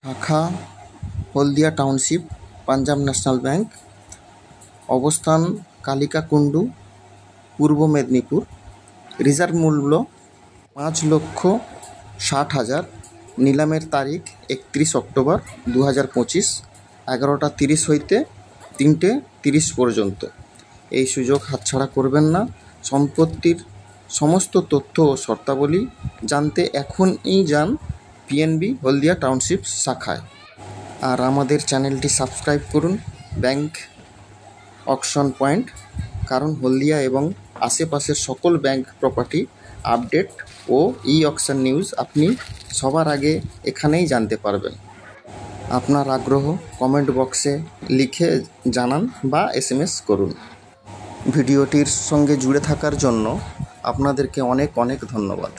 শাখা হলদিয়া township, Punjab national bank. অবস্থান কালিকাকুণ্ডু, পূর্ব Medinipur. Reserve মূল্য 5,60,000। নিলামের তারিখ 31 অক্টোবর 2025, 11:30 হইতে 3:30 পর্যন্ত। এই সুযোগ হাতছাড়া করবেন না। সম্পত্তির সমস্ত তথ্য ও শর্তাবলী জানতে এখনই যান পিএনবি হলদিয়া টাউনশিপ শাখায়। আর আমাদের চ্যানেলটি সাবস্ক্রাইব করুন ব্যাংক অকশন পয়েন্ট, কারণ হলদিয়া এবং আশেপাশের সকল ব্যাংক প্রপার্টি আপডেট ও অকশন নিউজ আপনি সবার আগে এখানেই জানতে পারবেন। আপনার আগ্রহ কমেন্ট বক্সে লিখে জানান বা SMS করুন। ভিডিওটির সঙ্গে জুড়ে থাকার জন্য আপনাদেরকে অনেক অনেক ধন্যবাদ।